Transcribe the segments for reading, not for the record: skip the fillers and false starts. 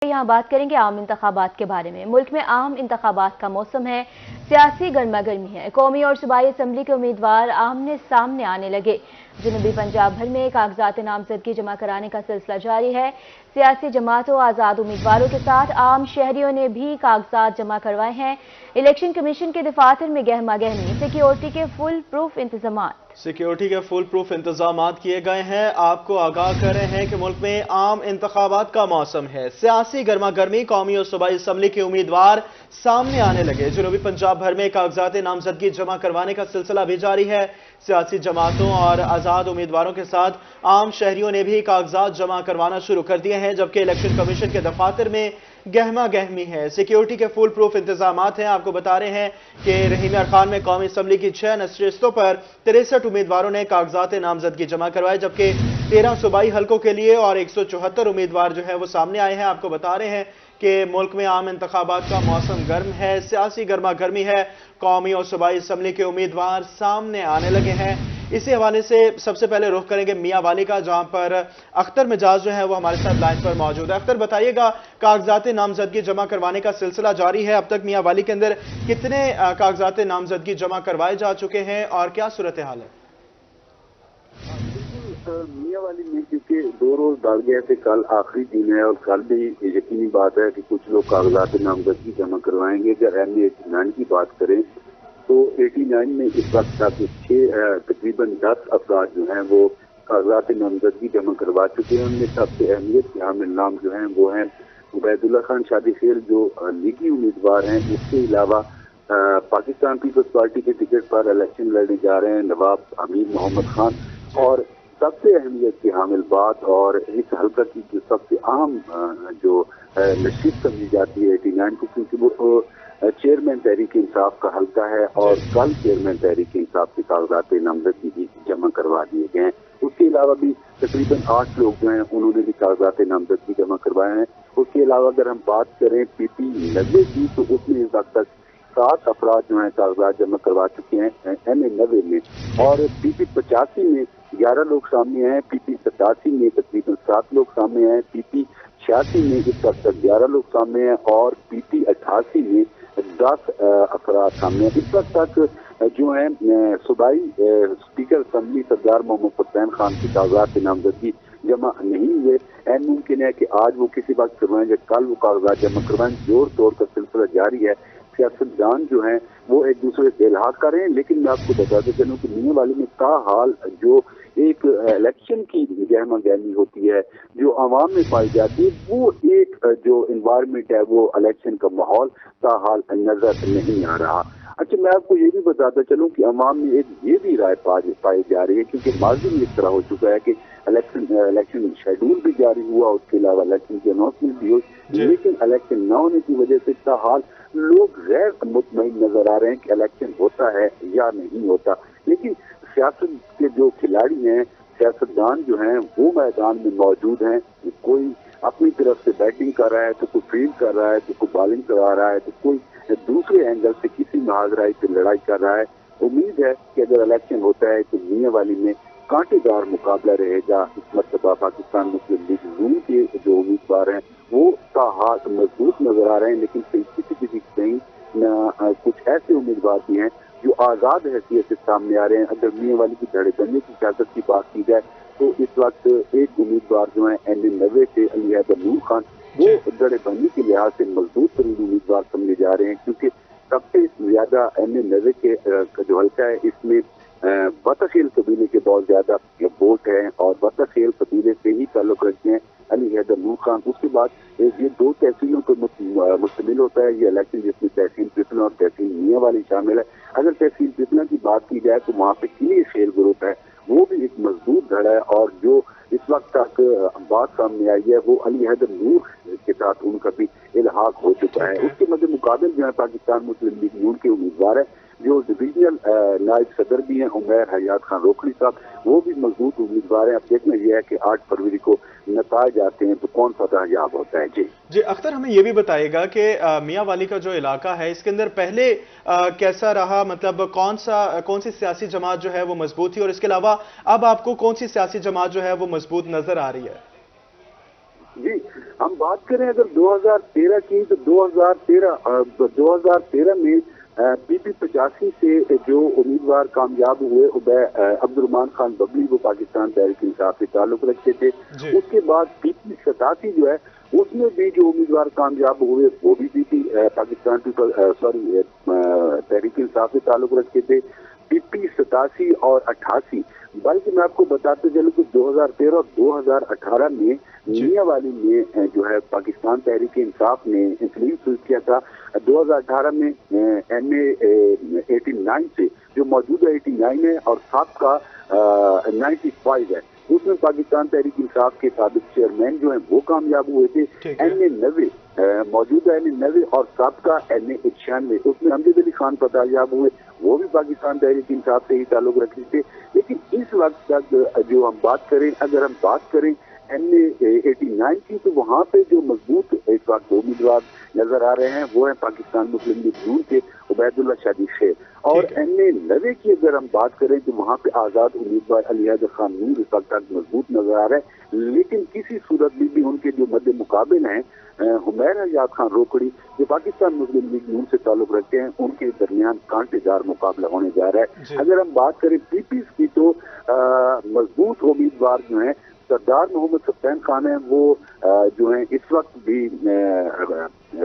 यहाँ बात करेंगे आम इंतखाबात के बारे में। मुल्क में आम इंतखाबात का मौसम है, सियासी गर्मा गर्मी है। कौमी और सूबाई असम्बली के उम्मीदवार आमने सामने आने लगे। जनूबी पंजाब भर में कागजात नामजदगी जमा कराने का सिलसिला जारी है। सियासी जमातों, आज़ाद उम्मीदवारों के साथ आम शहरियों ने भी कागजात जमा करवाए हैं। इलेक्शन कमीशन के दफातर में गहमा गहमी, सिक्योरिटी के फुल प्रूफ इंतजाम किए गए हैं। आपको आगाह कर रहे हैं कि मुल्क में आम इंतखाबात का मौसम है, सियासी गर्मा गर्मी। कौमी और सूबाई असम्बली के उम्मीदवार सामने आने लगे। जनूबी पंजाब भर में कागजात नामजदगी जमा करवाने का सिलसिला भी जारी है। सियासी जमातों और आज़ाद उम्मीदवारों के साथ आम शहरियों ने भी कागजात जमा करवाना शुरू कर दिए हैं, जबकि इलेक्शन कमीशन के दफातर में गहमा गहमी है। सिक्योरिटी के फुल प्रूफ इंतजाम हैं। आपको बता रहे हैं कि रहीम यार खान में कौमी असम्बली की 6 नशस्तों पर 63 उम्मीदवारों ने कागजात नामजदगी जमा करवाए, जबकि 13 सूबाई हलकों के लिए और 174 उम्मीदवार जो है वो सामने आए हैं। आपको बता रहे हैं कि मुल्क में आम इंतखाबात का मौसम गर्म है, सियासी गर्मा गर्मी है। कौमी और सूबाई असम्बली के उम्मीदवार सामने आने लगे हैं। इसी हवाले से सबसे पहले रुख करेंगे मियां वाली का, जहां पर अख्तर मिजाज जो है वो हमारे साथ लाइन पर मौजूद है। अख्तर, बताइएगा, कागजात नामजदगी जमा करवाने का सिलसिला जारी है। अब तक मियां वाली के अंदर कितने कागजात नामजदगी जमा करवाए जा चुके हैं और क्या सूरत हाल है? मियां वाली में क्योंकि 2 रोज डाल गए थे, कल आखिरी दिन है और कल भी यकीनी बात है कि कुछ लोग कागजात नामजदगी जमा करवाएंगे। अगर MA89 की बात करें तो 89 में इस वक्त तक तकरीबन 10 अफराद जो हैं वो कागजात नामजदगी जमा करवा चुके हैं। उनमें सबसे अहमियत के हामिल नाम जो हैं वो हैं उबैदुल्ला खान शादी खेल, जो लीगी उम्मीदवार हैं। इसके अलावा पाकिस्तान पीपल्स पार्टी के टिकट पर इलेक्शन लड़ने जा रहे हैं नवाब अमीर मोहम्मद खान। और सबसे अहमियत की हामिल बात और इस हल्का की जो सबसे आम जो नशीब समझी जाती है 89 को, क्योंकि वो चेयरमैन तहरीक इंसाफ का हल्का है और कल चेयरमैन तहरीक इंसाफ के कागजात नामजदगी भी जमा करवा दिए गए हैं। उसके अलावा भी तकरीबन 8 लोग जो हैं उन्होंने भी कागजात नामजदगी जमा करवाए हैं। उसके अलावा अगर हम बात करें PP90 की तो उसमें इस वक्त तक 7 अफराद जो हैं कागजात जमा करवा चुके हैं MA90 में, और PP85 में 11 लोग सामने आए हैं। PP87 में तकरीबन 7 लोग सामने आए। PP86 में इस वक्त तक 11 लोग सामने हैं और PP88 में 10 अफराद सामने हैं। इस वक्त तक जो है सूबाई स्पीकर असम्बली सरदार मोहम्मद हुसैन खान की कागजात नामजदगी जमा नहीं हुए। ऐन मुमकिन है कि आज वो किसी वक्त करवाएंगे, कल वो कागजात जमा करवाएंगे। जोर तोड़ का सिलसिला जारी है। सियासतदान जो हैं वो एक दूसरे से इल्हाक कर रहे हैं, लेकिन मैं आपको बताते चलूं कि मियां वाली में ताहाल जो एक इलेक्शन की गहमा गहमी होती है, जो आवाम में पाई जाती है, वो एक जो इन्वायरमेंट है, वो इलेक्शन का माहौल ताहाल नजर नहीं आ रहा। अच्छा, मैं आपको ये भी बताता चलूं कि अवाम में एक ये भी राय पाई जा रही है, क्योंकि माजी में इस तरह हो चुका है कि इलेक्शन शेड्यूल भी जारी हुआ, उसके अलावा इलेक्शन की अनाउंसमेंट भी हुई, लेकिन इलेक्शन न होने की वजह से ताहाल लोग गैर मुतमईन नजर आ रहे हैं कि इलेक्शन होता है या नहीं होता। लेकिन सियासत के जो खिलाड़ी हैं, सियासतदान जो हैं, वो मैदान में मौजूद हैं। कोई अपनी तरफ से बैटिंग कर रहा है, तो कोई फील्ड कर रहा है, तो कोई बॉलिंग करा रहा है, तो कोई दूसरे एंगल से किसी महाजराई से लड़ाई कर रहा है। उम्मीद है कि अगर इलेक्शन होता है तो मियां वाली में कांटेदार मुकाबला रहेगा। इस मरतबा पाकिस्तान मुस्लिम लीग नून के जो उम्मीदवार हैं वो ताहात मजबूत नजर आ रहे हैं, लेकिन किसी कहीं कुछ ऐसे उम्मीदवार भी हैं जो आजाद हैसियत से सामने आ रहे हैं। अगर मियां वाली की धड़कने की इजाजत की बात की जाए तो इस वक्त एक उम्मीदवार जो है MA90 से अली हैदर नूर खान, वो धड़कने के लिहाज से मजबूत तरीन उम्मीदवार समझे जा रहे हैं, क्योंकि सबसे ज्यादा MA90 के जो हल्का है इसमें बतखेल कबीले के बहुत ज्यादा वोट हैं और बतखेल कबीले से ही ताल्लुक रखते हैं अली हैदर नूर खान। उसके बाद ये 2 तहसीलों पर मुश्तमिल होता है ये इलेक्शन, जिसमें तहसील पिपला और तहसील मियां वाली शामिल है। अगर तहसील पिपला की बात की जाए तो वहाँ पे किले शेर ग्रुप है, वो भी एक मजबूत धड़ा है, और जो इस वक्त तक बात सामने आई है वो अली हैदर नूर के साथ उनका भी इल्हाक हो चुका है। उसके मध्य मुकाबले जो है पाकिस्तान मुस्लिम लीग नून के उम्मीदवार है, जो डिविजनल नायब सदर भी हैं उमैर हयात खान रोकड़ी साहब, वो भी मजबूत उम्मीदवार हैं। अब देखना यह है कि 8 फरवरी को नताज आते हैं तो कौन सा कामयाब होता है। जी अख्तर, हमें यह भी बताइएगा कि मियां वाली का जो इलाका है इसके अंदर पहले कैसा रहा, मतलब कौन सी सियासी जमात जो है वो मजबूत थी, और इसके अलावा अब आपको कौन सी सियासी जमात जो है वो मजबूत नजर आ रही है? जी, ہم بات کریں اگر 2013 کی تو 2013 میں پی پی 85 سے جو امیدوار کامیاب ہوئے عبد الرحمان خان ببلی وہ پاکستان تحریک انصاف سے تعلق رکھتے تھے. اس کے بعد پی پی 87 جو ہے اس میں بھی جو امیدوار کامیاب ہوئے وہ بھی پاکستان تحریک انصاف سے تعلق رکھتے تھے. پی پی 87 اور 88 بلکہ میں آپ کو بتاتے چلوں کہ 2013 اور 2018 میں میاں والی میں جو ہے پاکستان تحریک انصاف نے انسلیم سوئچ کیا تھا. 2018 میں این اے 89 سے جو موجودہ 89 ہے اور سابقہ 95 ہے اس میں پاکستان تحریک انصاف کے سابق چیئرمین جو ہیں وہ کامیاب ہوئے تھے. این اے 90 موجودہ این اے 90 اور سابقہ این اے 96 اس میں امجد علی خان فاتحیاب ہوئے وہ بھی پاکستان تحریک انصاف سے ہی تعلق رکھتے تھے. لیکن اس وقت تک جو ہم بات کریں اگر ہم بات کریں این اے 89 کی تو وہاں پہ جو مضبوط اس وقت امیدوار نظر آ رہے ہیں وہ ہیں پاکستان مسلم لیگ نون کے عبید اللہ شادی شیر. اور این اے 90 کی اگر ہم بات کریں تو وہاں پہ آزاد امیدوار علی حیدر خان نور اس وقت تک مضبوط نظر آ رہے ہیں. لیکن کسی صورت میں بھی ان کے جو مد مقابل ہیں حمیر حیات خان روکڑی جو پاکستان مسلم لیگ نون سے تعلق رکھتے ہیں ان کے درمیان کانٹے دار مقابلہ ہونے جا رہا ہے. اگر ہم بات کریں پی پیز کی تو مضبوط امیدوار جو ہیں سردار محمد حسین خان ہیں وہ جو ہیں اس وقت بھی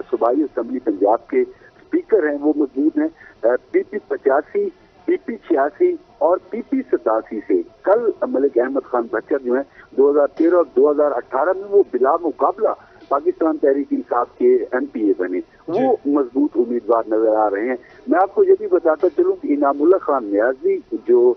صوبائی اسمبلی پنجاب کے اسپیکر ہیں وہ مضبوط ہیں. پی پی 85 پی پی 86 اور پی پی 87 سے کل ملک احمد خان بچر جو ہیں 2013 اور 2018 میں وہ بلا مقابلہ پاکستان تحریک انصاف کے ایم پی اے بنے وہ مضبوط امیدوار نظر آ رہے ہیں. میں آپ کو یہ بھی بتاتا چلوں کہ انعام اللہ خان نیازی جو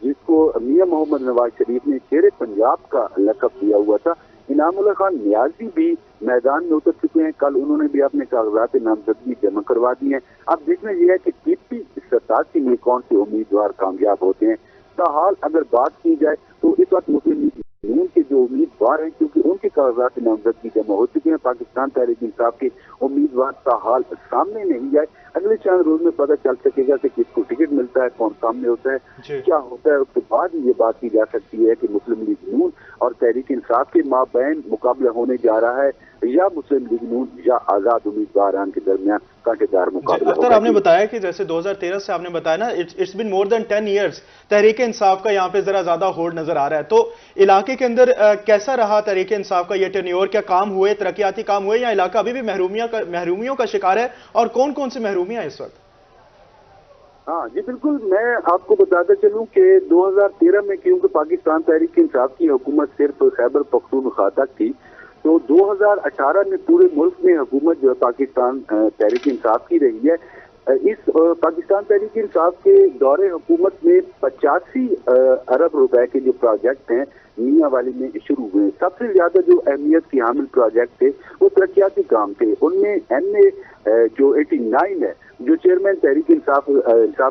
جس کو میاں محمد نواز شریف نے شیر پنجاب کا لقب دیا ہوا تھا انعام اللہ خان نیازی بھی میدان میں اتر چکے ہیں. کل انہوں نے بھی اپنے کاغذات نامزدگی جمع کروا دی ہیں. اب دیکھنا یہ ہے کہ پی پی 87 میں کون سے امیدوار کامیاب ہوتے ہیں. تاحال اگر بات کی جائے تو اس وقت مسلم لیگ نون کے جو امیدوار ہیں کیونکہ ان کے کاغذات نامزدگی جمع ہو چکے ہیں پاکستان تحریک انصاف کے امیدوار تاحال سامنے نہیں آئے. اگلے چند روز میں پتہ چل سکے گا کہ کس کو ٹکٹ ملتا ہے کون سامنے ہوتا ہے کیا ہوتا ہے. اس کے بعد یہ بات کی جا سکتی ہے کہ مسلم لیگ نون اور تحریک انصاف کے مابین مقابلہ ہونے جا رہا ہے یا مسلم لیگ نون یا آزاد امیدواران کے درمیان کانٹے دار مقابلہ ہوگا. آپ نے بتایا کہ جیسے 2013 سے آپ نے بتایا نا it's been more then 10 years Tehreek Insaf کا یہاں پہ ذرا زیادہ ہولڈ نظر آ رہا ہے. تو علاقے کے اندر کیسا رہا تحریک انصاف کا یہ ٹینیور؟ کیا کام ہوئے ترقیاتی کام ہوئے یا علاقہ ابھی بھی محرومیوں کا شکار ہے اور کون کون سی محرومیاں اس وقت؟ ہاں جی بالکل میں آپ کو بتاتا چلوں کہ 2013 میں کیونکہ پاکستان تحریک انصاف کی حکومت صرف خیبر پختونخوا تک تھی تو 2018 میں پورے ملک میں حکومت جو ہے پاکستان تحریک انصاف کی رہی ہے. اس پاکستان تحریک انصاف کے دور حکومت میں 85 ارب روپے کے جو پروجیکٹ ہیں میاں والی میں شروع ہوئے. سب سے زیادہ جو اہمیت کی حامل پروجیکٹ تھے وہ ترقیاتی کام تھے. ان میں این اے جو 89 ہے جو چیئرمین تحریک انصاف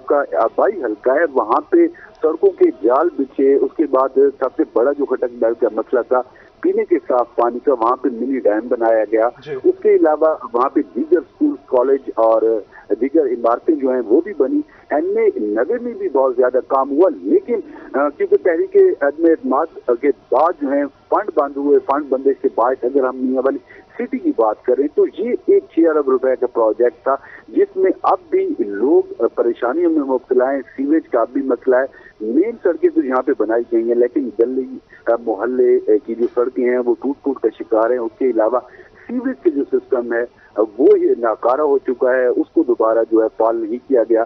کا آبائی حلقہ ہے وہاں پہ سڑکوں کے جال بچھے. اس کے بعد سب سے بڑا جو کھٹک بیل کا مسئلہ تھا پینے کے صاف پانی کا وہاں پہ منی ڈیم بنایا گیا. اس کے علاوہ وہاں پہ دیگر اسکول کالج اور دیگر عمارتیں جو ہیں وہ بھی بنی. این اے 90 میں بھی بہت زیادہ کام ہوا لیکن کیونکہ تحریک عدم اعتماد کے بعد جو ہیں فنڈ بند ہوئے. فنڈ بندش کے بعد اگر ہم میاں والی سٹی کی بات کریں تو یہ ایک 6 ارب روپے کا پروجیکٹ تھا جس میں اب بھی لوگ پریشانیوں میں مبتلا ہیں. سیویج کا اب بھی مسئلہ ہے. مین سڑکیں تو یہاں پہ بنائی گئی ہیں لیکن گلی محلے کی جو سڑکیں ہیں وہ ٹوٹ کا شکار ہیں. اس کے علاوہ سیویج کے جو سسٹم ہے وہ یہ ناکارہ ہو چکا ہے. اس کو دوبارہ جو ہے فعال نہیں کیا گیا.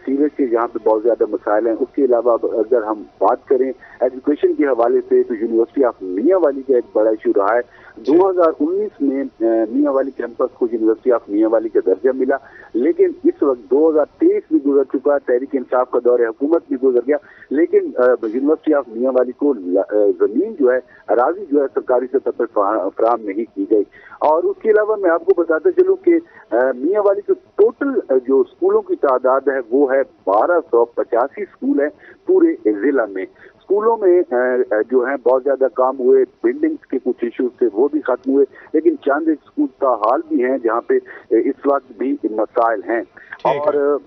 سیویج کے یہاں پہ بہت زیادہ مسائل ہیں. اس کے علاوہ اگر ہم بات کریں ایجوکیشن کے حوالے سے تو یونیورسٹی آف میاں والی کا ایک بڑا ایشو رہا ہے. 2019 میں میاں والی کیمپس کو یونیورسٹی آف میاں والی کا درجہ ملا لیکن اس وقت 2023 بھی گزر چکا. تحریک انصاف کا دور حکومت بھی گزر گیا لیکن یونیورسٹی آف میاں والی کو زمین جو ہے اراضی جو ہے سرکاری سطح پر فراہم نہیں کی گئی. اور اس کے علاوہ میں آپ کو بتاتا چلوں کہ میاں والی کے ٹوٹل جو اسکولوں کی تعداد ہے وہ ہے 1285 اسکول ہیں پورے ضلع میں. اسکولوں میں جو ہیں بہت زیادہ کام ہوئے. بلڈنگز کے کچھ ایشوز تھے وہ بھی ختم ہوئے لیکن چند اسکول تاحال بھی ہیں جہاں پہ اس وقت بھی مسائل ہیں. اور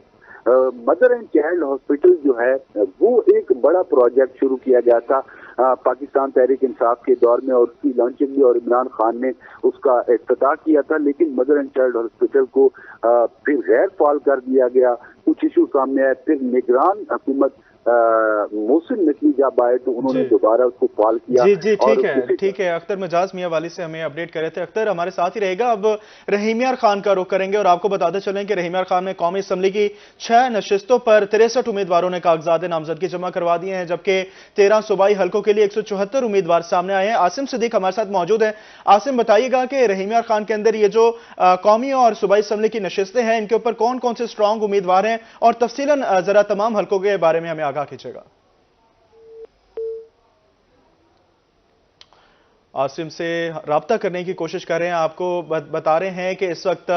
مدر اینڈ چائلڈ ہاسپٹل جو ہے وہ ایک بڑا پروجیکٹ شروع کیا گیا تھا پاکستان تحریک انصاف کے دور میں، اور اس کی لانچنگ بھی اور عمران خان نے اس کا افتتاح کیا تھا، لیکن مدر اینڈ چائلڈ ہاسپٹل کو پھر غیر فعال کر دیا گیا، کچھ ایشو سامنے آئے، پھر نگران حکومت محسن نقوی جب آئے تو انہوں نے دوبارہ اس کو فعال کیا۔ جی ٹھیک ہے اختر مجاز میاں والی سے ہمیں اپڈیٹ کر رہے تھے۔ اختر ہمارے ساتھ ہی رہے گا۔ اب رحیم یار خان کا رخ کریں گے اور آپ کو بتاتے چلیں کہ رحیم یار خان نے قومی اسمبلی کی 6 نشستوں پر 63 امیدواروں نے کاغذات نامزدگی جمع کروا دیے ہیں، جبکہ 13 صوبائی حلقوں کے لیے 174 امیدوار سامنے آئے ہیں۔ عاصم صدیق ہمارے ساتھ موجود ہیں۔ عاصم بتائیے گا کہ رحیم یار خان کے اندر یہ جو قومی اور صوبائی اسمبلی کی نشستیں ہیں، ان کے اوپر کون کون سے اسٹرانگ امیدوار ہیں، اور تفصیلاً ذرا تمام حلقوں کے بارے میں ہمیں آگاہ کیجیے گا۔ عاصم سے رابطہ کرنے کی کوشش کر رہے ہیں، آپ کو بتا رہے ہیں کہ اس وقت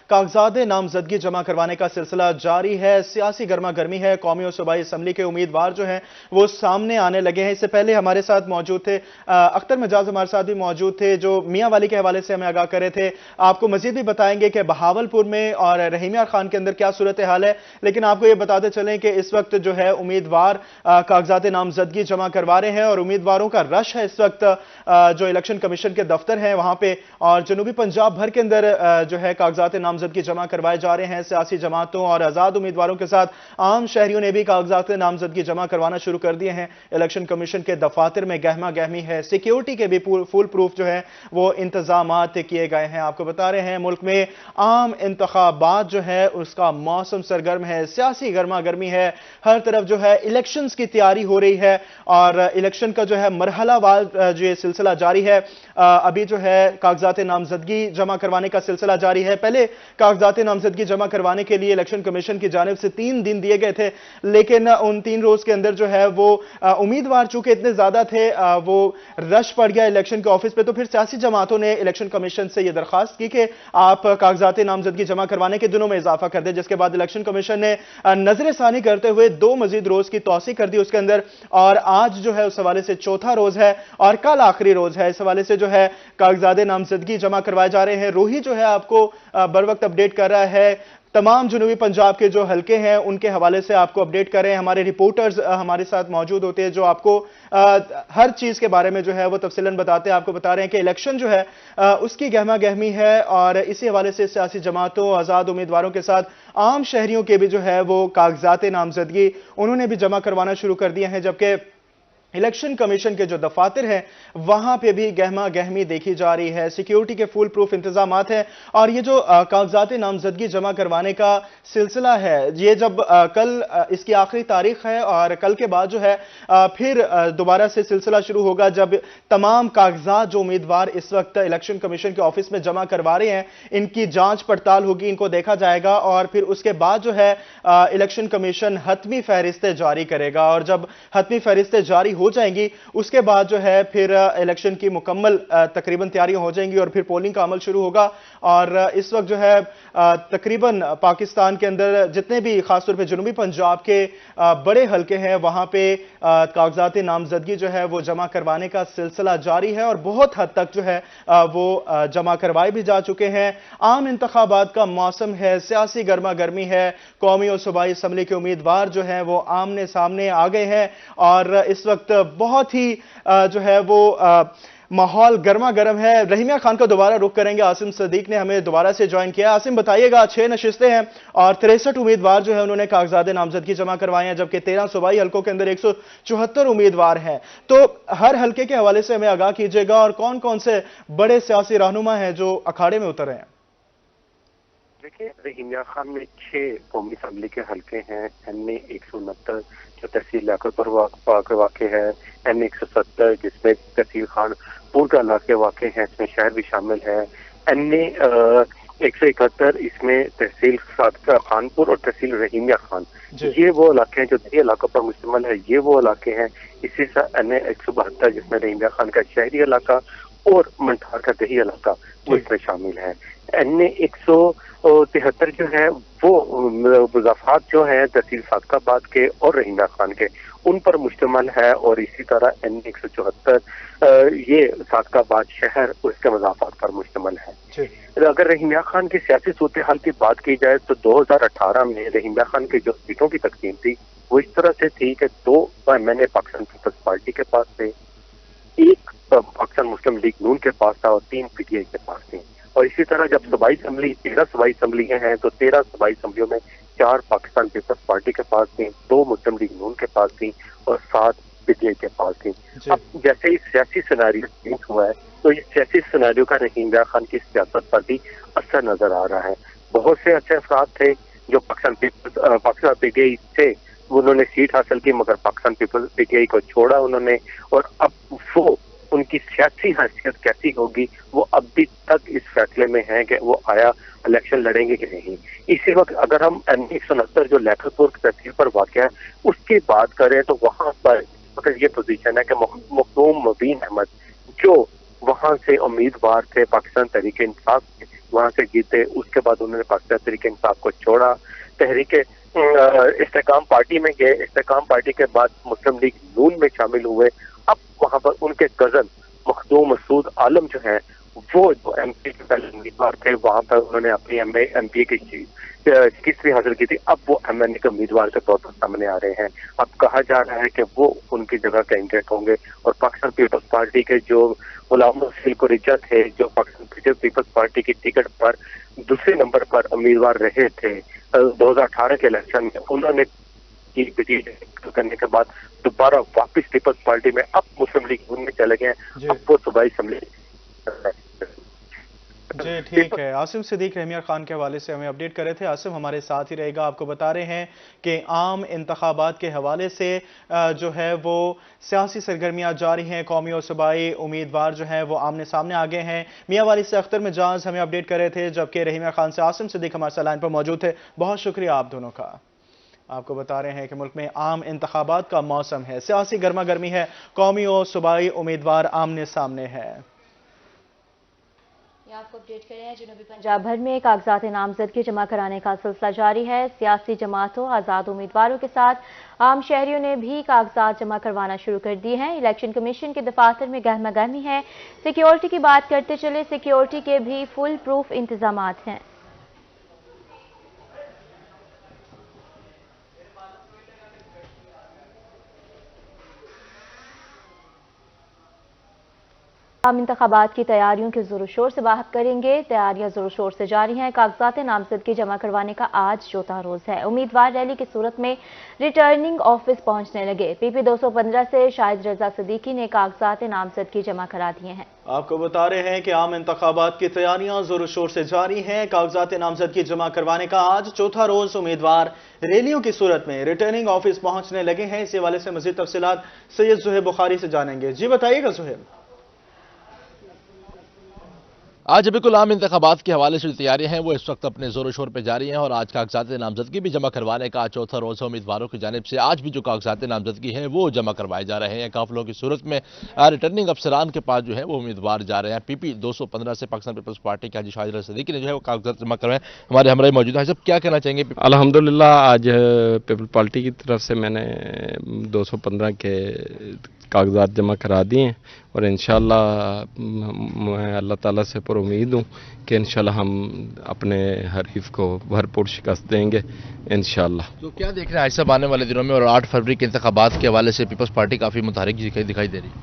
کاغذات نامزدگی جمع کروانے کا سلسلہ جاری ہے، سیاسی گرما گرمی ہے، قومی اور صوبائی اسمبلی کے امیدوار جو ہیں وہ سامنے آنے لگے ہیں۔ اس سے پہلے ہمارے ساتھ موجود تھے اختر مجاز، ہمارے ساتھ بھی موجود تھے، جو میاں والی کے حوالے سے ہمیں آگاہ کر رہے تھے۔ آپ کو مزید بھی بتائیں گے کہ بہاولپور میں اور رحیم یار خان کے اندر کیا صورتحال ہے، لیکن آپ کو یہ بتاتے چلیں کہ اس وقت جو ہے امیدوار کاغذات نامزدگی جمع کروا رہے ہیں، اور امیدواروں کا رش ہے اس وقت جو الیکشن کمیشن کے دفتر ہیں وہاں پہ، اور جنوبی پنجاب بھر کے اندر جو ہے کاغذات نامزدگی جمع کروائے جا رہے ہیں۔ سیاسی جماعتوں اور آزاد امیدواروں کے ساتھ عام شہریوں نے بھی کاغذات نامزدگی جمع کروانا شروع کر دیے ہیں۔ الیکشن کمیشن کے دفاتر میں گہما گہمی ہے، سیکیورٹی کے بھی فول پروف جو ہے وہ انتظامات کیے گئے ہیں۔ آپ کو بتا رہے ہیں ملک میں عام انتخابات جو ہے اس کا موسم سرگرم ہے، سیاسی گرما گرمی ہے، ہر طرف جو ہے الیکشنز کی تیاری ہو رہی ہے، اور الیکشن کا جو ہے مرحلہ وار جو یہ سلسلہ جاری ہے۔ ابھی جو ہے کاغذات نامزدگی جمع کروانے کا سلسلہ جاری ہے۔ پہلے کاغذات نامزدگی جمع کروانے کے لیے الیکشن کمیشن کی جانب سے 3 دن دیے گئے تھے، لیکن ان 3 روز کے اندر جو ہے وہ امیدوار چونکہ اتنے زیادہ تھے، وہ رش پڑ گیا الیکشن کے آفس پہ، تو پھر سیاسی جماعتوں نے الیکشن کمیشن سے یہ درخواست کی کہ آپ کاغذات نامزدگی جمع کروانے کے دنوں میں اضافہ کر دیں، جس کے بعد الیکشن کمیشن نے نظر ثانی کرتے ہوئے 2 مزید روز کی توسیع کر دی اس کے اندر، اور آج جو ہے اس حوالے سے 4تھا روز ہے اور کل آخری روز ہے۔ اس حوالے سے جو ہے کاغذات نامزدگی جمع کروائے جا رہے ہیں۔ روہی جو ہے آپ کو بر وقت اپڈیٹ کر رہا ہے، تمام جنوبی پنجاب کے جو حلقے ہیں ان کے حوالے سے آپ کو اپڈیٹ کر رہے ہیں۔ ہمارے رپورٹرز ہمارے ساتھ موجود ہوتے ہیں جو آپ کو ہر چیز کے بارے میں جو ہے وہ تفصیلاً بتاتے ہیں۔ آپ کو بتا رہے ہیں کہ الیکشن جو ہے اس کی گہما گہمی ہے، اور اسی حوالے سے سیاسی جماعتوں، آزاد امیدواروں کے ساتھ عام شہریوں کے بھی جو ہے وہ کاغذات نامزدگی انہوں نے بھی جمع کروانا شروع کر دیے ہیں، جبکہ الیکشن کمیشن کے جو دفاتر ہیں وہاں پہ بھی گہما گہمی دیکھی جا رہی ہے، سیکیورٹی کے فول پروف انتظامات ہیں، اور یہ جو کاغذات نامزدگی جمع کروانے کا سلسلہ ہے یہ جب کل اس کی آخری تاریخ ہے، اور کل کے بعد جو ہے پھر دوبارہ سے سلسلہ شروع ہوگا جب تمام کاغذات جو امیدوار اس وقت الیکشن کمیشن کے آفس میں جمع کروا رہے ہیں ان کی جانچ پڑتال ہوگی، ان کو دیکھا جائے گا، اور پھر اس کے بعد جو ہے الیکشن کمیشن حتمی فہرستیں جاری کرے گا، اور جب حتمی فہرستیں جاری ہو جائیں گی اس کے بعد جو ہے پھر الیکشن کی مکمل تقریباً تیاریاں ہو جائیں گی، اور پھر پولنگ کا عمل شروع ہوگا۔ اور اس وقت جو ہے تقریباً پاکستان کے اندر جتنے بھی خاص طور پہ جنوبی پنجاب کے بڑے حلقے ہیں وہاں پہ کاغذات نامزدگی جو ہے وہ جمع کروانے کا سلسلہ جاری ہے، اور بہت حد تک جو ہے وہ جمع کروائے بھی جا چکے ہیں۔ عام انتخابات کا موسم ہے، سیاسی گرما گرمی ہے، قومی اور صوبائی اسمبلی کے امیدوار جو ہیں وہ آمنے سامنے آ گئے ہیں، اور اس وقت بہت ہی جو ہے وہ ماحول گرما گرم ہے۔ رحیم یار خان کا دوبارہ رخ کریں گے، عاصم صدیق نے ہمیں دوبارہ سے جوائن کیا۔ عاصم بتائیے گا 6 نشستیں ہیں اور 63 امیدوار جو ہے انہوں نے کاغذات نامزدگی جمع کروائے ہیں، جبکہ 13 صوبائی حلقوں کے اندر 174 امیدوار ہیں، تو ہر حلقے کے حوالے سے ہمیں آگاہ کیجیے گا، اور کون کون سے بڑے سیاسی رہنما ہیں جو اکھاڑے میں اتر رہے ہیں؟ دیکھیں، رحیم یار خان میں 6 قومی اسمبلی کے حلقے ہیں، این اے 169 جو تحصیل لیاقت پر واقع ہے، این اے 170 جس میں تحصیل خان پور کا علاقے واقع ہے، اس میں شہر بھی شامل ہے، این اے 171 اس میں تحصیل صادقہ خان پور اور تحصیل رحیم یار خان، یہ وہ علاقے ہیں جو دیہی علاقوں پر مشتمل ہے، یہ وہ علاقے ہیں۔ اسی سے این اے 172 جس میں رحیم یار خان کا شہری علاقہ اور منٹھار کا دیہی علاقہ وہ اس میں شامل ہے۔ این اے 173 جو ہے وہ مضافات جو ہیں تحصیل صادقہ آباد کے اور رحیم یار خان کے ان پر مشتمل ہے، اور اسی طرح این اے 174 یہ صادقہ آباد شہر اور اس کے مضافات پر مشتمل ہے۔ اگر رحیم یار خان کی سیاسی صورتحال کی بات کی جائے تو 2018 میں رحیم یار خان کی جو سیٹوں کی تقسیم تھی وہ اس طرح سے تھی کہ 2 ایم این اے پاکستان پیپلز پارٹی کے پاس تھے، एक पाकिस्तान मुस्लिम लीग नून के पास था और 3 PTI के पास थी। और इसी तरह जब सूबाई असेंबली 13 सूबाई असेंबलियां हैं तो 13 सूबाई असेंबलियों में 4 पाकिस्तान पीपल्स पार्टी के पास थी, 2 मुस्लिम लीग नून के पास थी और 7 PTI के पास थी। अब जैसे ही सियासी सिनेरियो चेंज हुआ है तो ये सियासी सिनेरियो का रहीम इमरान खान की सियासत पर भी असर नजर आ रहा है। बहुत से अच्छे अफराद थे जो पाकिस्तान PTI से उन्होंने सीट हासिल की, मगर पाकिस्तान पीपल्स PTI को छोड़ा उन्होंने, और अब वो उनकी सियासी हैसियत कैसी होगी वो अभी तक इस फैसले में है कि वो आया इलेक्शन लड़ेंगे कि नहीं। इसी वक्त अगर हम MA 169 जो लैखलपुर तहसील पर वाक़ है उसकी बात करें तो वहां पर अगर ये पोजीशन है कि मखदूम मुबीन अहमद जो वहां से उम्मीदवार थे पाकिस्तान तहरीक इंसाफ के, वहां से जीते, उसके बाद उन्होंने पाकिस्तान तहरीक इंसाफ को छोड़ा, तहरीक इस्तेकाम पार्टी में गए, इस्तेकाम पार्टी के बाद मुस्लिम लीग नून में शामिल हुए। अब वहां पर उनके कजन मखदूम मसूद आलम जो है वो जो MP के पहले उम्मीदवार थे वहां पर उन्होंने अपनी MPA की सीट भी हासिल की थी, अब वो MNA के उम्मीदवार के तौर पर सामने आ रहे हैं। अब कहा जा रहा है कि वो उनकी जगह कैंडिडेट होंगे और पाकिस्तान पीपल्स पार्टी के जो गुलाम नबी कुरैशी थे जो पाकिस्तान पीपल्स पार्टी की टिकट पर दूसरे नंबर पर उम्मीदवार रहे थे 2018 के इलेक्शन में, उन्होंने करने के बाद दोबारा वापस पीपल्स पार्टी में अब मुस्लिम लीग नून में चले गए। अब वो सूबाई असेंबली। जी ठीक है, आसिम सिद्दीक रहमिया खान के हवाले से हमें अपडेट कर रहे थे। आसिम हमारे साथ ही रहेगा। आपको बता रहे हैं कि आम इंतखाबात के हवाले से जो है वो सियासी सरगर्मियां जारी हैं, कौमी और सूबाई उम्मीदवार जो हैं वो आमने सामने आ गए हैं। मियां वाली से अख्तर मिजाज हमें अपडेट कर रहे थे, जबकि रहमिया खान से आसिम सिद्दीक हमारे लाइन पर मौजूद थे। बहुत शुक्रिया आप दोनों का। आपको बता रहे हैं कि मुल्क में आम इंतखाबात का मौसम है, सियासी गर्मा गर्मी है, कौमी और सूबाई उम्मीदवार आमने सामने है। आपको अपडेट कर रहे हैं, जनूबी पंजाब भर में कागजात नामजदगी जमा कराने का सिलसिला जारी है। सियासी जमातों, आज़ाद उम्मीदवारों के साथ आम शहरियों ने भी कागजात जमा करवाना शुरू कर दिए हैं। इलेक्शन कमीशन के दफातर में गहमा गहमी है। सिक्योरिटी की बात करते चले, सिक्योरिटी के भी फुल प्रूफ इंतजामात हैं। आम इंतखाबात की तैयारियों के जोर शोर से बात करेंगे। तैयारियां जोर शोर से जारी हैं। कागजात नामजदगी जमा करवाने का आज चौथा रोज है। उम्मीदवार रैली की सूरत में रिटर्निंग ऑफिस पहुंचने लगे। PP 215 से शाहिद रजा सिद्दीकी ने कागजात नामजदगी जमा करा दिए हैं। आपको बता रहे हैं कि आम इंतखाबात की तैयारियां जोर शोर से जारी हैं। कागजात नामजदगी जमा करवाने का आज चौथा रोज उम्मीदवार रैलियों की सूरत में रिटर्निंग ऑफिस पहुंचने लगे हैं। इस हवाले से मजीद तफसीलात सैयद ज़ुहैब बुखारी से जानेंगे। जी बताइएगा ज़ुहैब। आज बिल्कुल आम इंतखाबात के हवाले से जो तैयारियां हैं वो इस वक्त अपने जोरों शोर पर जारी हैं और आज कागजात नामजदगी भी जमा करवाने का चौथा रोज है। उम्मीदवारों की जानिब से आज भी जो कागजात नामजदगी हैं वो जमा करवाए जा रहे हैं। काफिलों की सूरत में रिटर्निंग अफसरान के पास जो है वो उम्मीदवार जा रहे हैं। PP 215 से पाकिस्तान पीपल्स पार्टी के हाजी शाहिद रजा सिद्दीकी ने जो है वो कागजात जमा करवाए। हमारे हमरा मौजूद है, सब क्या कहना चाहेंगे? अल्हम्दुलिल्लाह आज पीपल पार्टी की तरफ से मैंने 215 के कागजात जमा करा दिए और इंशाअल्लाह मैं अल्लाह ताला से पर उम्मीद हूँ कि इंशाअल्लाह हम अपने हरीफ को भरपूर शिकस्त देंगे इंशाअल्लाह। तो क्या देख रहे हैं सब आने वाले दिनों में और 8 फरवरी के इंतखाबात के हवाले से पीपल्स पार्टी काफ़ी मुतहरिक दिखाई दे रही है?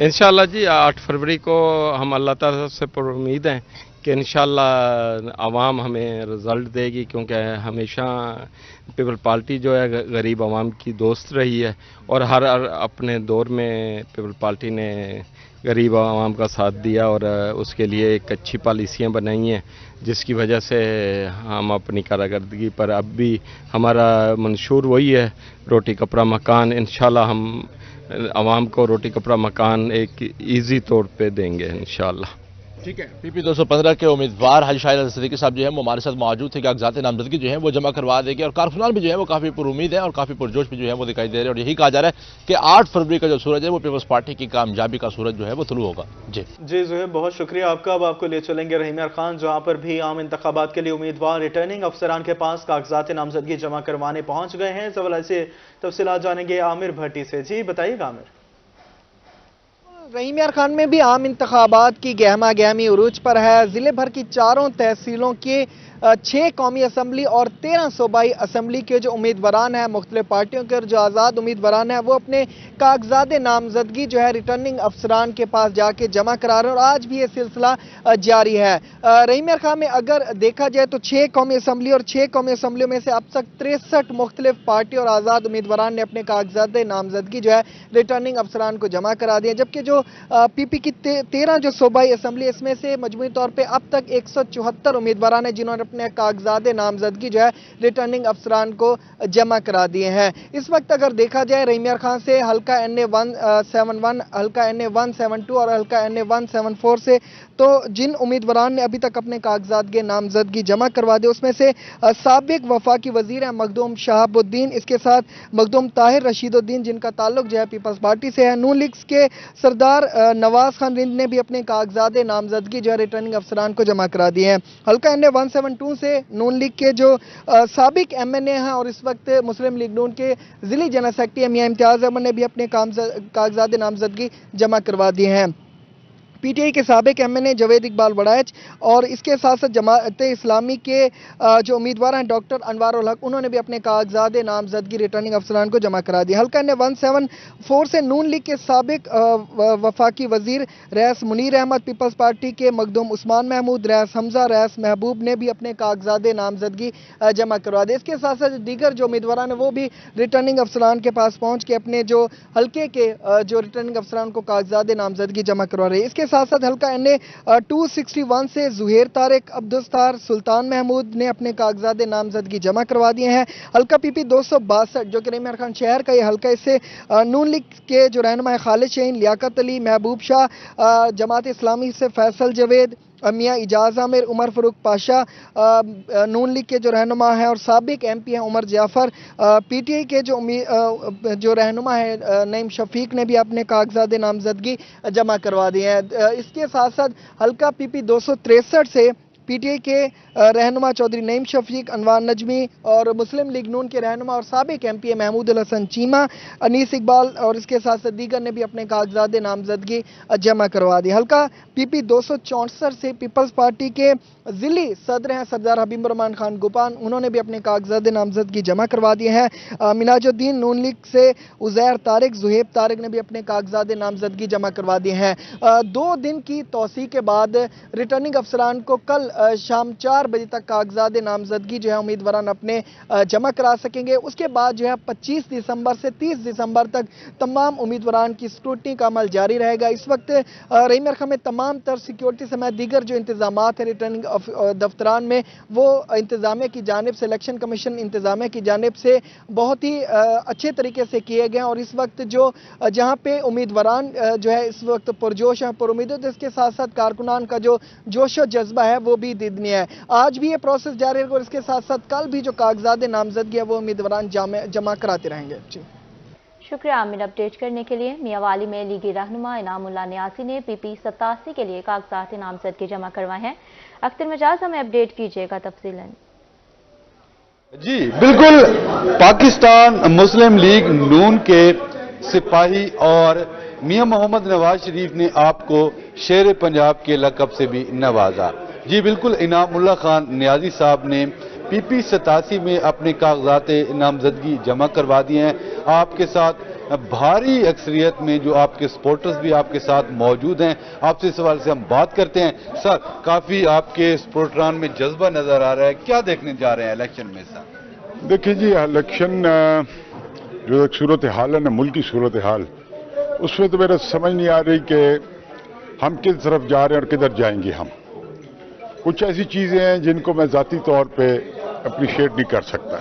इंशाअल्लाह जी 8 फरवरी को हम अल्लाह ताला से पर उम्मीद हैं कि इंशाअल्लाह आवाम हमें रिज़ल्ट देगी, क्योंकि हमेशा पीपल पार्टी जो है गरीब आवाम की दोस्त रही है और हर अपने दौर में पीपल पार्टी ने गरीब आवाम का साथ दिया और उसके लिए एक अच्छी पॉलिसियाँ बनाई हैं, जिसकी वजह से हम अपनी कारकर्दगी पर अब भी हमारा मंशूर वही है, रोटी कपड़ा मकान। इंशाअल्लाह हम आवाम को रोटी कपड़ा मकान एक ईजी तौर पे देंगे इंशाअल्लाह। ठीक है। PP 215 के उम्मीदवार हाजी शाहिद रजा सिद्दीकी साहब जो है वो हमारे साथ मौजूद थे। कागजात नामजदगी जो है वो जमा करवा देंगे और कारकुनान भी जो है वो काफ़ी पुरुमीद है और काफ़ी पुरजोश भी जो है वो दिखाई दे रहे हैं और यही कहा जा रहा है कि 8 फरवरी का जो सूरज है वो पीपल्स पार्टी की कामयाबी का सूरज जो है वो तुलू होगा। जी ज़ुहैब बहुत शुक्रिया आपका। अब आपको ले चलेंगे रहमिया खान, जहाँ पर भी आम इंतखाबात के लिए उम्मीदवार रिटर्निंग अफसरान के पास कागजात नामजदगी जमा करवाने पहुँच गए हैं। इस हवाले से तफसीलात जानेंगे आमिर भट्टी से। जी बताइएगा आमिर। रहीम यार खान में भी आम इंतखाबात की गहमा गहमी उरूज पर है। जिले भर की 4 तहसीलों के 6 कौमी असम्बली और 13 सूबाई असम्बली के जो उम्मीदवारान हैं मुख्तलिफ पार्टियों के और जो आज़ाद उम्मीदवारान हैं वो अपने कागजात नामजदगी जो है रिटर्निंग अफसरान के पास जाके जमा करा रहे हैं और आज भी ये सिलसिला जारी है। रहीम यार खान में अगर देखा जाए तो 6 कौमी असम्बली और 6 कौमी असम्बलियों में से अब तक 63 मुख्तलिफ पार्टी और आज़ाद उम्मीदवारान ने अपने कागजात नामजदगी जो है रिटर्निंग अफसरान को जमा करा दिया, जबकि जो पीपी की 13 जो सूबाई असम्बली इसमें से मजमूई तौर पर अब तक 174 उम्मीदवारान हैं जिन्होंने अपने कागजात नामजदगी जो है रिटर्निंग अफसरान को जमा करा दिए हैं। इस वक्त अगर देखा जाए रहीम यार खान से हल्का NA 171, हल्का NA 172 और हल्का NA 174 से तो जिन उम्मीदवारान ने अभी तक अपने कागजात के नामजदगी जमा करवा दी उसमें से साबिक वफाकी वजीर हैं मखदूम शहाबुद्दीन, इसके साथ मखदूम ताहिर रशीदुद्दीन जिनका ताल्लुक जो है पीपल्स पार्टी से है। नून लीग के सरदार नवाज खान रिंद ने भी अपने कागजात नामजदगी जो है रिटर्निंग अफसरान को जमा करा दिए हैं। हल्का NA 172 से नून लीग के जो साबिक MNA हैं और इस वक्त मुस्लिम लीग नून के जिली जनरल सेक्रेटरी मियां इम्तियाज अहमद ने भी अपने कागजात नामजदगी जमा करवा दिए हैं। PTI के साबिक MNA जवेद इकबाल वड़ाइच और इसके साथ साथ जमात इस्लामी के जो उम्मीदवार हैं डॉक्टर अनवारुल हक उन्होंने भी अपने कागजात नामजदगी रिटर्निंग अफसरान को जमा करा दिया। हल्का NA 174 से नून लीग के साबिक वफाकी वजीर rice Munir Ahmad, peoples party के मखदूम उस्मान महमूद, रईस हमजा, रईस महबूब ने भी अपने कागजात नामजदगी जमा करवा दिए। इसके साथ साथ दीगर जो उम्मीदवार हैं वो भी रिटर्निंग अफसरान के पास पहुँच के अपने जो हल्के के जो रिटर्निंग अफसरान को कागजात नामजदगी जमा करवा रहे हैं। इसके साथ साथ हल्का NA 261 से जुहेर तारिक, अब्दुस्तार, सुल्तान महमूद ने अपने कागजात नामजदगी जमा करवा दिए हैं। हल्का PP 262 जो कि रहीम यार खान शहर का ये हल्का, इससे नून लीग के जो रहनुमा है खालिद शाहीन, लियाकत अली, महबूब शाह, जमात इस्लामी से फैसल जवेद, मियां इजाज आमिर, उमर फरूक पाशा, नून लीग के जो रहनुमा हैं और साबिक MP हैं उमर जाफर, PTI के जो रहनुमा है नईम शफीक ने भी अपने कागजात नामजदगी जमा करवा दिए हैं। इसके साथ साथ हल्का PP 263 से PTI के रहनुमा चौधरी नईम शफीक, अनवार नजमी और मुस्लिम लीग नून के रहनुमा और साबिक MP महमूद उल हसन चीमा, अनीस इकबाल और इसके साथ साथ दीगर ने भी अपने कागजात नामजदगी जमा करवा दी। हल्का PP 264 से पीपल्स पार्टी के जिली सदर हैं सरदार हबीब रहमान खान गुपान, उन्होंने भी अपने कागजात नामजदगी जमा करवा दिए हैं। मिनाजुद्दीन नून लीग से उज़ैर तारिक, जुहेब तारिक ने भी अपने कागजात नामजदगी जमा करवा दिए हैं। 2 दिन की तौसी के बाद रिटर्निंग अफसरान को कल शाम 4 बजे तक कागजात नामजदगी जो है उम्मीदवारान अपने जमा करा सकेंगे। उसके बाद जो है 25 दिसंबर से 30 दिसंबर तक तमाम उम्मीदवारान की स्क्रूटनी का अमल जारी रहेगा। इस वक्त रहीम यार खान में तमाम तर सिक्योरिटी समेत दीगर जो इंतजामात है रिटर्निंग दफ्तरान में वो इंतजामिया की जानिब से, इलेक्शन कमीशन इंतजामिया की जानिब से बहुत ही अच्छे तरीके से किए गए हैं और इस वक्त जो जहाँ पे उम्मीदवारान जो है इस वक्त पुरजोश हैं, पुरुमीद है, तो इसके साथ साथ कारकुनान का जो जोश और जज्बा है वो भी दिदनी है। आज भी ये प्रोसेस जारी रहेगा और इसके साथ साथ कल भी जो कागजात नामजदगी है वो उम्मीदवारान जमा कराते रहेंगे। जी शुक्रिया आमिर, अपडेट करने के लिए। मियावाली में लीगी रहनुमा इनामुल्लाह नियासी ने PP 87 के लिए कागजात नामजदगी जमा करवाए हैं। अख्तर मिजाज, हमें अपडेट कीजिएगा तफसीलन। जी बिल्कुल, पाकिस्तान मुस्लिम लीग नून के सिपाही और मियां मोहम्मद नवाज शरीफ ने आपको शेर पंजाब के लक़ब से भी नवाजा। जी बिल्कुल, इनामुल्लाह खान नियाजी साहब ने PP 87 में अपने कागजात नामजदगी जमा करवा दिए हैं। आपके साथ भारी अक्सरियत में जो आपके सपोर्टर्स भी आपके साथ मौजूद हैं, आपसे इस सवाल से हम बात करते हैं। सर, काफ़ी आपके सपोर्टरान में जज्बा नज़र आ रहा है, क्या देखने जा रहे हैं इलेक्शन में? सर देखिए जी, इलेक्शन जो एक सूरत हाल है ना, मुल्क की सूरत हाल, उसमें तो मेरा समझ नहीं आ रही कि हम किस तरफ जा रहे हैं और किधर जाएंगे। हम कुछ ऐसी चीज़ें हैं जिनको मैं ज़ाती तौर पे अप्रिशिएट नहीं कर सकता।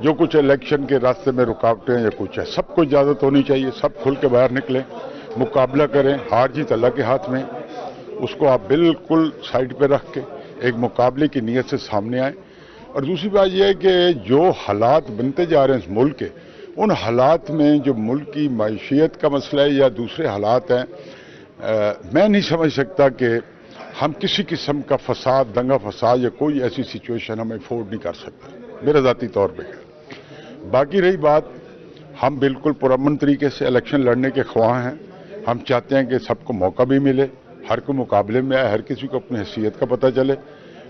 जो कुछ इलेक्शन के रास्ते में रुकावटें या कुछ है, सबको इजाज़त होनी चाहिए, सब खुल के बाहर निकलें, मुकाबला करें। हार जीत अल्लाह के हाथ में, उसको आप बिल्कुल साइड पे रख के एक मुकाबले की नीयत से सामने आए। और दूसरी बात यह है कि जो हालात बनते जा रहे हैं इस मुल्क के, उन हालात में जो मुल्क की मायशियत का मसला है या दूसरे हालात हैं, मैं नहीं समझ सकता कि हम किसी किस्म का फसाद, दंगा फसाद या कोई ऐसी सिचुएशन हम अफोर्ड नहीं कर सकते, मेरे ज़ाती तौर पे। बाकी रही बात, हम बिल्कुल पुरअमन तरीके से इलेक्शन लड़ने के ख्वाह हैं। हम चाहते हैं कि सबको मौका भी मिले, हर को मुकाबले में आए, हर किसी को अपनी हैसियत का पता चले,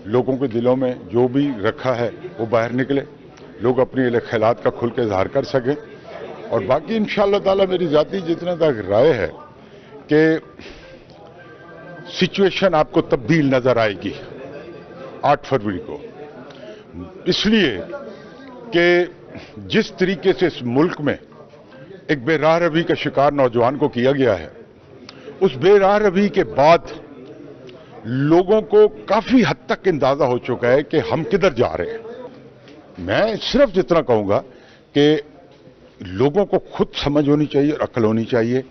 लोगों के दिलों में जो भी रखा है वो बाहर निकले, लोग अपने ख्यालात का खुल के इजहार कर सकें। और बाकी इंशाअल्लाह ताला मेरी जाती जितने तक राय है कि सिचुएशन आपको तब्दील नजर आएगी 8 फरवरी को, इसलिए कि जिस तरीके से इस मुल्क में एक बेराह रवी का शिकार नौजवान को किया गया है, उस बेराह रवी के बाद लोगों को काफी हद तक अंदाजा हो चुका है कि हम किधर जा रहे हैं। मैं सिर्फ इतना कहूंगा कि लोगों को खुद समझ होनी चाहिए और अक्ल होनी चाहिए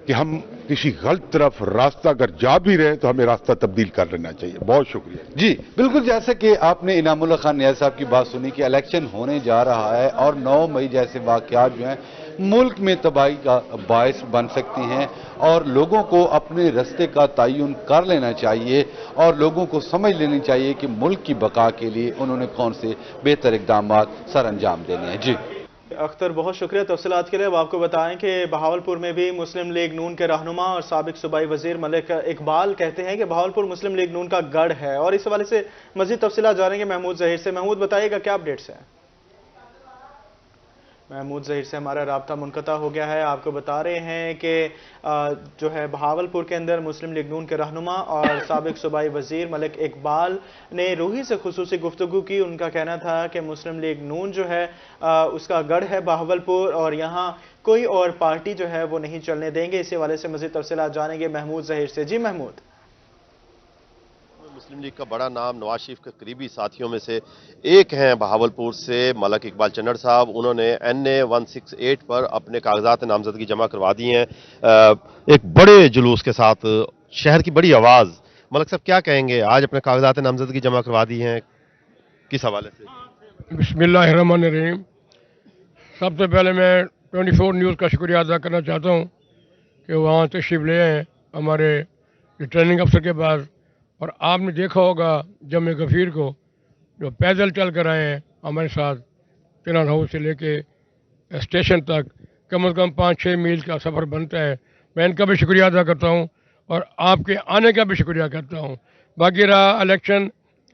कि हम किसी गलत तरफ रास्ता अगर जा भी रहे तो हमें रास्ता तब्दील कर लेना चाहिए। बहुत शुक्रिया जी। बिल्कुल, जैसे कि आपने इनामुल्लाह खान नियाज़ साहब की बात सुनी कि इलेक्शन होने जा रहा है और 9 मई जैसे वाक़यात जो हैं मुल्क में तबाही का बायस बन सकती हैं और लोगों को अपने रास्ते का तयन कर लेना चाहिए और लोगों को समझ लेनी चाहिए कि मुल्क की बका के लिए उन्होंने कौन से बेहतर इक़दामात सर अंजाम देने हैं। जी अख्तर, बहुत शुक्रिया तफसीलात के लिए। अब आपको बताएं कि बहावलपुर में भी मुस्लिम लीग नून के रहनुमा और साबिक सूबाई वजीर मलिक इकबाल कहते हैं कि बहावलपुर मुस्लिम लीग नून का गढ़ है और इस हवाले से मजीद तफसीलात जानेंगे महमूद जहीर से। महमूद, बताइएगा क्या अपडेट्स हैं? महमूद जहीर से हमारा राब्ता मुनक़ता हो गया है। आपको बता रहे हैं कि जो है बहावलपुर के अंदर मुस्लिम लीग नून के रहनुमा और साबिक सूबाई वजीर मलिक इकबाल ने रूही से खुसूसी गुफ्तगू की। उनका कहना था कि मुस्लिम लीग नून जो है उसका गढ़ है बहावलपुर और यहाँ कोई और पार्टी जो है वो नहीं चलने देंगे। इसी हवाले से मज़ीद तफसीलात जानेंगे महमूद जहीर से। जी महमूद। मुस्लिम लीग का बड़ा नाम नवाज शरीफ के करीबी साथियों में से एक हैं बहावलपुर से मलिक इकबाल चन्नड़ साहब। उन्होंने NA 168 पर अपने कागजात नामजदगी जमा करवा दी हैं एक बड़े जुलूस के साथ, शहर की बड़ी आवाज़। मलिक साहब क्या कहेंगे, आज अपने कागजात नामजदगी जमा करवा दी हैं, किस हवाले से? बिस्मिल्लाहिर्रहमानिर्रहीम। सबसे पहले मैं 24 न्यूज़ का शुक्रिया अदा करना चाहता हूँ कि वहाँ तशरीफ़ ले आए हमारे रिटर्निंग अफसर के पास। और आपने देखा होगा जमे गफीर को जो पैदल चल कर आए हैं हमारे साथ, तिनान हाउस से लेके स्टेशन तक कम से कम 5-6 मील का सफ़र बनता है। मैं इनका भी शुक्रिया अदा करता हूँ और आपके आने का भी शुक्रिया करता हूँ। बाकी रहा इलेक्शन,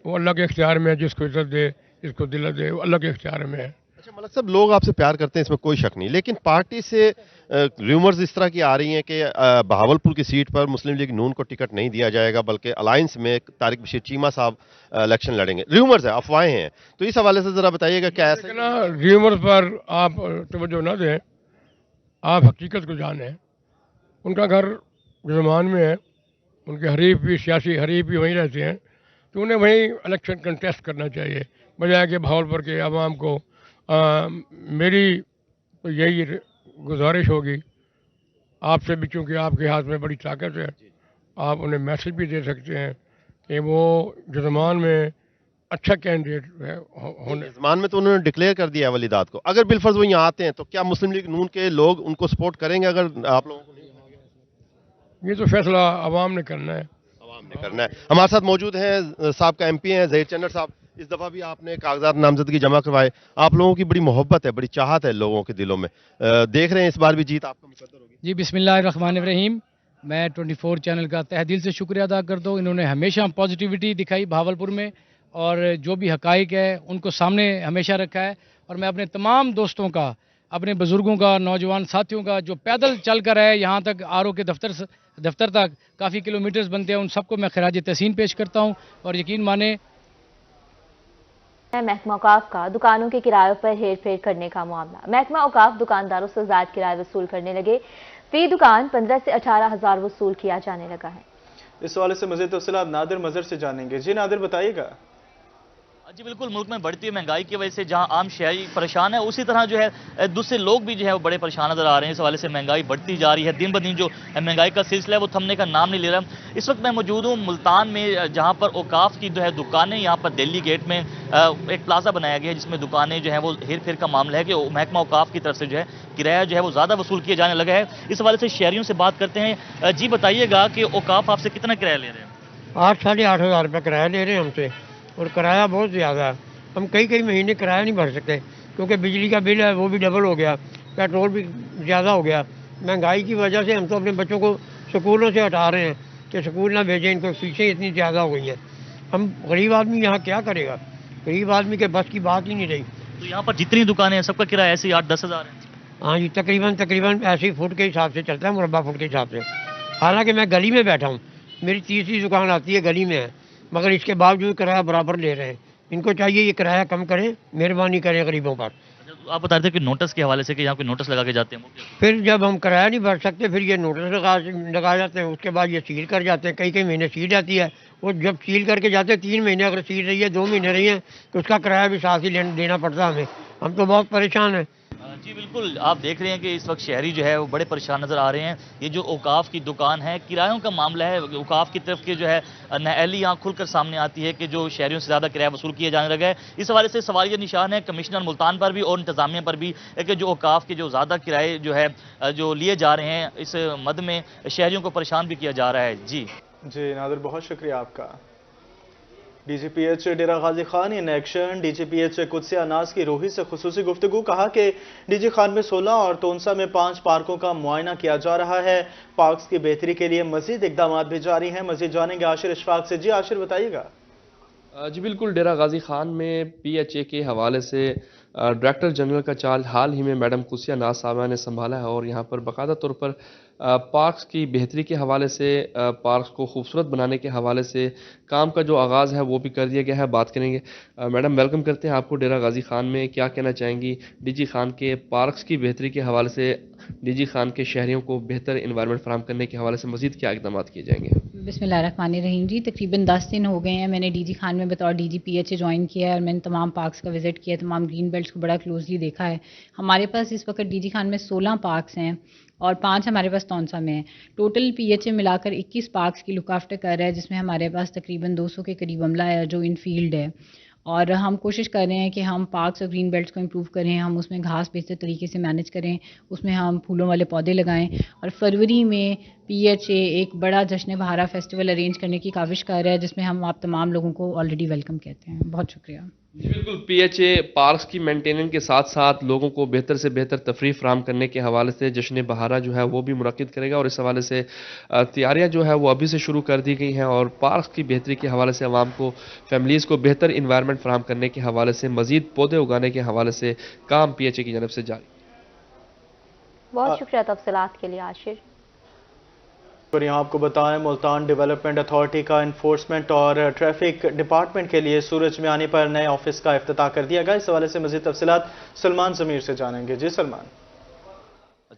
वो अल्लाह के इख्तियार में है, जिसको इज्जत दे जिसको दिल्लत दे वो अल्लाह के इख्तियार में है। अच्छा मलिक साहब, लोग आपसे प्यार करते हैं, इसमें कोई शक नहीं, लेकिन पार्टी से र्यूमर्स इस तरह की आ रही हैं कि बहावलपुर की सीट पर मुस्लिम लीग नून को टिकट नहीं दिया जाएगा बल्कि अलायंस में तारिक बशीर चीमा साहब इलेक्शन लड़ेंगे। र्यूमर्स है, अफवाहें हैं, तो इस हवाले से जरा बताइएगा क्या ऐसा? र्यूमर्स पर आप तवज्जो न दें, आप हकीकत को जानें। उनका घर जुर्मान में है, उनके हरीफ भी, सियासी हरीफ भी वहीं रहते हैं, तो उन्हें वहीं इलेक्शन कंटेस्ट करना चाहिए बजाय कि बहावलपुर के आवाम को। मेरी तो यही गुजारिश होगी आपसे भी, चूँकि आपके हाथ में बड़ी ताकत है, आप उन्हें मैसेज भी दे सकते हैं कि वो जुर्मान में अच्छा कैंडिडेट होने। जुर्मान में तो उन्होंने डिक्लेयर कर दिया है वलीदात को। अगर बिलफर्ज वो यहाँ आते हैं तो क्या मुस्लिम लीग नून के लोग उनको सपोर्ट करेंगे? अगर आप लोगों को नहीं, ये तो फैसला अवाम ने करना है। अवाम ने करना है। हमारे साथ मौजूद हैं साहब MP हैं जहीर चन्नड़ साहब। इस दफा भी आपने कागजात नामजदगी जमा करवाए, आप लोगों की बड़ी मोहब्बत है, बड़ी चाहत है लोगों के दिलों में, देख रहे हैं इस बार भी जीत आपका मुकद्दर होगी। जी बिस्मिल्लाहिर्रहमानिर्रहीम। मैं 24 चैनल का तहे दिल से शुक्रिया अदा करता हूँ। इन्होंने हमेशा पॉजिटिविटी दिखाई बहावलपुर में और जो भी हकाइक है उनको सामने हमेशा रखा है। और मैं अपने तमाम दोस्तों का, अपने बुज़ुर्गों का, नौजवान साथियों का जो पैदल चल कर आए यहाँ तक, RO के दफ्तर तक काफ़ी किलोमीटर्स बनते हैं, उन सबको मैं खराज तहसीन पेश करता हूँ। और यकीन माने महकमा औकाफ का दुकानों के किरायों पर हेर फेर करने का मामला। महकमा औकाफ दुकानदारों से ज़ायद किराए वसूल करने लगे। फी दुकान 15 से 18 हज़ार वसूल किया जाने लगा है। इस हवाले से मज़ीद तफसीलात नादिर मज़र से जानेंगे। जी नादिर, बताइएगा। जी बिल्कुल, मुल्क में बढ़ती हुई महंगाई की वजह से जहां आम शहरी परेशान है, उसी तरह जो है दूसरे लोग भी जो है वो बड़े परेशान नजर आ रहे हैं। इस हवाले से महंगाई बढ़ती जा रही है, दिन ब दिन जो महंगाई का सिलसिला है वो थमने का नाम नहीं ले रहा। इस वक्त मैं मौजूद हूँ मुल्तान में, जहाँ पर औकाफ की जो है दुकानें, यहाँ पर दिल्ली गेट में एक प्लाजा बनाया गया है जिसमें दुकानें जो है वो हेर फेर का मामला है कि महकमा औकाफ की तरफ से जो है किराया जो है वो ज़्यादा वसूल किया जाने लगा है। इस हवाले से शहरियों से बात करते हैं। जी बताइएगा कि औकाफ आपसे कितना किराया ले रहे हैं? 8-8.5 हज़ार रुपये किराया ले रहे हैं हमसे, और किराया बहुत ज़्यादा है। हम कई महीने किराया नहीं भर सकते क्योंकि बिजली का बिल है वो भी डबल हो गया, पेट्रोल भी ज़्यादा हो गया। महंगाई की वजह से हम तो अपने बच्चों को स्कूलों से हटा रहे हैं कि स्कूल ना भेजें, इनको फीसें इतनी ज़्यादा हो गई हैं। हम गरीब आदमी यहाँ क्या करेगा, गरीब आदमी के बस की बात ही नहीं रही। तो यहाँ पर जितनी दुकानें हैं सबका किराया ऐसे ही 8-10 हज़ार है? हाँ जी, तकरीबन ऐसे ही फुट के हिसाब से चलता है, मुरब्बा फुट के हिसाब से। हालांकि मैं गली में बैठा हूँ, मेरी तीसरी दुकान आती है गली में है, मगर इसके बावजूद किराया बराबर ले रहे हैं। इनको चाहिए ये किराया कम करें, मेहरबानी करें गरीबों पर। आप बता रहे थे कि नोटिस के हवाले से कि यहाँ कोई नोटिस लगा के जाते हैं, फिर जब हम किराया नहीं भर सकते फिर ये नोटिस लगा जाते हैं, उसके बाद ये सील कर जाते हैं। कई महीने सील जाती है, वो जब सील करके जाते हैं 3 महीने अगर सील रही है, 2 महीने रही है, तो उसका किराया भी साथ ही देना पड़ता है हमें। हम तो बहुत परेशान हैं। जी बिल्कुल, आप देख रहे हैं कि इस वक्त शहरी जो है वो बड़े परेशान नज़र आ रहे हैं। ये जो औकाफ की दुकान है, किरायों का मामला है, औकाफ की तरफ के जो है नाअहली यहाँ खुलकर सामने आती है कि जो शहरियों से ज़्यादा किराया वसूल किया जाने लगा है। इस हवाले से सवालिया निशान है कमिश्नर मुल्तान पर भी और इंतजामिया पर भी कि जो औकाफ के जो ज़्यादा किराए जो है जो लिए जा रहे हैं, इस मद में शहरियों को परेशान भी किया जा रहा है। जी नादिर, बहुत शुक्रिया आपका। DGPH Dera Ghazi Khan in action. DGPH Qudsia Anas की रोही से खुसूसी गुफ्तगू, कहा कि DG खान में 16 और तोनसा में 5 पार्कों का मुआयना किया जा रहा है। पार्क्स की बेहतरी के लिए मजीद इकदाम भी जारी हैं। मजीद जानेंगे आशिर इशफाक से। जी आशिर, बताइएगा। जी बिल्कुल, डेरा गाजी खान में PHA के हवाले से डायरेक्टर जनरल का चार्ज हाल ही में मैडम कुदसिया अनास साहबा ने संभाला है और यहाँ पर बाकायदा तौर पर पार्क्स की बेहतरी के हवाले से, पार्क्स को खूबसूरत बनाने के हवाले से काम का जो आगाज़ है वो भी कर दिया गया है। बात करेंगे। मैडम, वेलकम करते हैं आपको डेरा गाजी खान में। क्या कहना चाहेंगी DG खान के पार्क्स की बेहतरी के हवाले से, DG खान के शहरियों को बेहतर इन्वायरमेंट फराहम करने के हवाले से मज़ीद क्या इक़दाम किए जाएंगे? बिस्मिल्लाहिर्रहमानिर्रहीम। जी तकरीबन 10 दिन हो गए हैं मैंने DG खान में बतौर DG PHA ज्वाइन किया है और मैंने तमाम पार्क्स का विज़िट किया, तमाम ग्रीन बेल्ट्स को बड़ा क्लोजली देखा है। हमारे पास इस वक्त DG खान में 16 पार्क्स हैं और 5 हमारे पास तौनसा में है। टोटल PHA मिलाकर 21 पार्क्स की लुक आफ्टर कर रहा है, जिसमें हमारे पास तकरीबन 200 के करीब अमला है जो इन फील्ड है। और हम कोशिश कर रहे हैं कि हम पार्क्स और ग्रीन बेल्ट्स को इम्प्रूव करें, हम उसमें घास बेहतर तरीके से मैनेज करें, उसमें हम फूलों वाले पौधे लगाएं। और फरवरी में PHA एक बड़ा जश्न बहारा फेस्टिवल अरेंज करने की काविश कर रहा है, जिसमें हम आप तमाम लोगों को ऑलरेडी वेलकम कहते हैं। बहुत शुक्रिया। जी बिल्कुल, PHA पार्क्स की मेंटेनेंस के साथ साथ लोगों को बेहतर से बेहतर तफरीह फराहम करने के हवाले से जश्न बहारा जो है वो भी मुनक्किद करेगा और इस हवाले से तैयारियां जो है वो अभी से शुरू कर दी गई हैं और पार्क्स की बेहतरी के हवाले से आवाम को, फैमिलीज़ को बेहतर इन्वायरमेंट फराहम करने के हवाले से, मज़ीद पौधे उगाने के हवाले से काम PHA की जानब से जारी। बहुत शुक्रिया तफसीलात के लिए आशिर। और यहाँ आपको बताएं, मुल्तान डेवलपमेंट अथॉरिटी का इन्फोर्समेंट और ट्रैफिक डिपार्टमेंट के लिए सूरज में आने पर नए ऑफिस का इफ्तिताह कर दिया गया। इस हवाले से मज़ीद तफसीलात सलमान ज़मीर से जानेंगे। जी सलमान।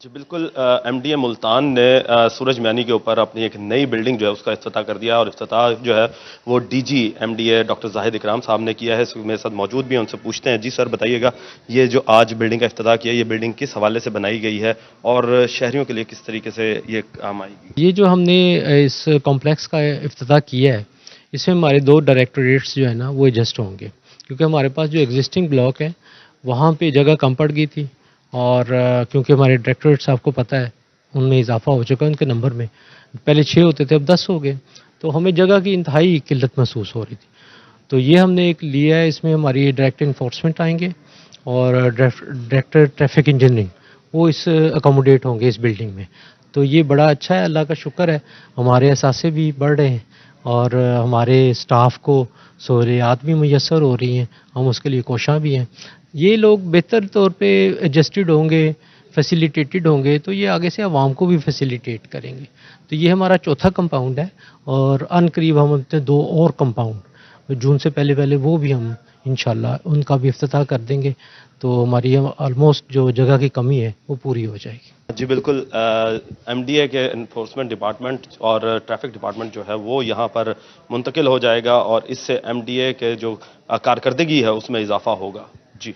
जी बिल्कुल, MDA मुल्तान ने सूरज म्यानी के ऊपर अपनी एक नई बिल्डिंग जो है उसका इफ्तिताह कर दिया और इफ्तिताह जो है वो DG MDA डॉक्टर जाहिद इकराम साहब ने किया है। मेरे साथ मौजूद भी हैं, उनसे पूछते हैं। जी सर, बताइएगा, ये जो आज बिल्डिंग का इफ्तिताह किया, ये बिल्डिंग किस हवाले से बनाई गई है और शहरियों के लिए किस तरीके से ये काम आएगी? ये जो हमने इस कॉम्प्लेक्स का इफ्तिताह किया है, इसमें हमारे 2 डायरेक्टरेट्स जो है ना वो एडजस्ट होंगे, क्योंकि हमारे पास जो एग्जिस्टिंग ब्लॉक है वहाँ पे जगह कम पड़ गई थी और क्योंकि हमारे डायरेक्टरेट्स आपको पता है उनमें इजाफा हो चुका है, उनके नंबर में पहले 6 होते थे, अब 10 हो गए, तो हमें जगह की इंतहाई किल्लत महसूस हो रही थी। तो ये हमने एक लिया है, इसमें हमारी डायरेक्टर इन्फोर्समेंट आएंगे और डायरेक्टर ट्रैफिक इंजीनियरिंग वो इस अकोमोडेट होंगे इस बिल्डिंग में। तो ये बड़ा अच्छा है, अल्लाह का शुक्र है, हमारे असासे भी बढ़ रहे हैं और हमारे स्टाफ को सहूलियात भी मुयस्सर हो रही हैं, हम उसके लिए कोशां भी हैं। ये लोग बेहतर तौर पे एडजस्टेड होंगे, फैसिलिटेटेड होंगे, तो ये आगे से आवाम को भी फैसिलिटेट करेंगे। तो ये हमारा चौथा कंपाउंड है और अनकरीब हम अपने 2 और कंपाउंड जून से पहले वो भी हम इंशाल्लाह उनका भी इफ्तिताह कर देंगे, तो हमारी ऑलमोस्ट जो जगह की कमी है वो पूरी हो जाएगी। जी बिल्कुल, MDA के इन्फोर्समेंट डिपार्टमेंट और ट्रैफिक डिपार्टमेंट जो है वो यहाँ पर मुंतकिल हो जाएगा और इससे MDA के जो कारकर्दगी है उसमें इजाफा होगा। जी।